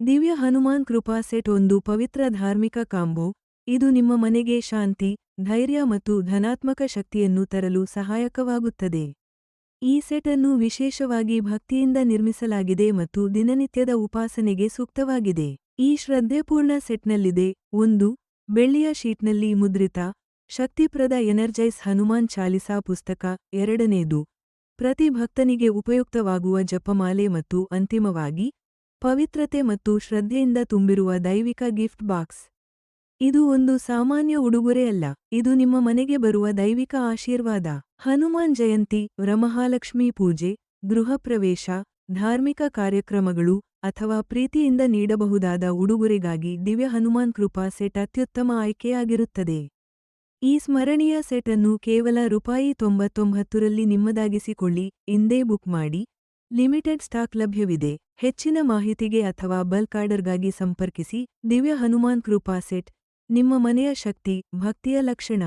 ದಿವ್ಯ ಹನುಮಾನ್ ಕೃಪಾ ಸೆಟ್ ಒಂದು ಪವಿತ್ರ ಧಾರ್ಮಿಕ ಕಾಂಬೋ. ಇದು ನಿಮ್ಮ ಮನೆಗೆ ಶಾಂತಿ, ಧೈರ್ಯ ಮತ್ತು ಧನಾತ್ಮಕ ಶಕ್ತಿಯನ್ನು ತರಲು ಸಹಾಯಕವಾಗುತ್ತದೆ. ಈ ಸೆಟ್ ಅನ್ನು ವಿಶೇಷವಾಗಿ ಭಕ್ತಿಯಿಂದ ನಿರ್ಮಿಸಲಾಗಿದೆ ಮತ್ತು ದಿನನಿತ್ಯದ ಉಪಾಸನೆಗೆ ಸೂಕ್ತವಾಗಿದೆ. ಈ ಶ್ರದ್ಧೆಪೂರ್ಣ ಸೆಟ್ನಲ್ಲಿದೆ: 1. ಬೆಳ್ಳಿಯ ಶೀಟ್ನಲ್ಲಿ ಮುದ್ರಿತ, ಶಕ್ತಿಪ್ರದ ಎನರ್ಜೈಸ್ ಹನುಮಾನ್ ಚಾಲಿಸಾ ಪುಸ್ತಕ. 2ನೇದು, ಪ್ರತಿ ಭಕ್ತನಿಗೆ ಉಪಯುಕ್ತವಾಗುವ ಜಪಮಾಲೆ ಮತ್ತು ಅಂತಿಮವಾಗಿ, ಪವಿತ್ರತೆ ಮತ್ತು ಶ್ರದ್ಧೆಯಿಂದ ತುಂಬಿರುವ ದೈವಿಕ ಗಿಫ್ಟ್ ಬಾಕ್ಸ್. ಇದು ಒಂದು ಸಾಮಾನ್ಯ ಉಡುಗೊರೆ ಅಲ್ಲ, ಇದು ನಿಮ್ಮ ಮನೆಗೆ ಬರುವ ದೈವಿಕ ಆಶೀರ್ವಾದ. ಹನುಮಾನ್ ಜಯಂತಿ, ವರಮಹಾಲಕ್ಷ್ಮೀ ಪೂಜೆ, ಗೃಹಪ್ರವೇಶ, ಧಾರ್ಮಿಕ ಕಾರ್ಯಕ್ರಮಗಳು ಅಥವಾ ಪ್ರೀತಿಯಿಂದ ನೀಡಬಹುದಾದ ಉಡುಗೊರೆಗಾಗಿ ದಿವ್ಯ ಹನುಮಾನ್ ಕೃಪಾ ಸೆಟ್ ಅತ್ಯುತ್ತಮ ಆಯ್ಕೆಯಾಗಿರುತ್ತದೆ. ಈ ಸ್ಮರಣೀಯ ಸೆಟ್ ಅನ್ನು ಕೇವಲ ₹99ರಲ್ಲಿ ನಿಮ್ಮದಾಗಿಸಿಕೊಳ್ಳಿ. ಇಂದೇ ಬುಕ್ ಮಾಡಿ. ಲಿಮಿಟೆಡ್ ಸ್ಟಾಕ್ ಲಭ್ಯವಿದೆ. ಹೆಚ್ಚಿನ ಮಾಹಿತಿಗೆ ಅಥವಾ ಬಲ್ಕ್ ಆರ್ಡರ್ಗಾಗಿ ಸಂಪರ್ಕಿಸಿ. ದಿವ್ಯ ಹನುಮಾನ್ ಕೃಪಾ ಸೆಟ್, ನಿಮ್ಮ ಮನೆಯ ಶಕ್ತಿ, ಭಕ್ತಿಯ ಲಕ್ಷಣ.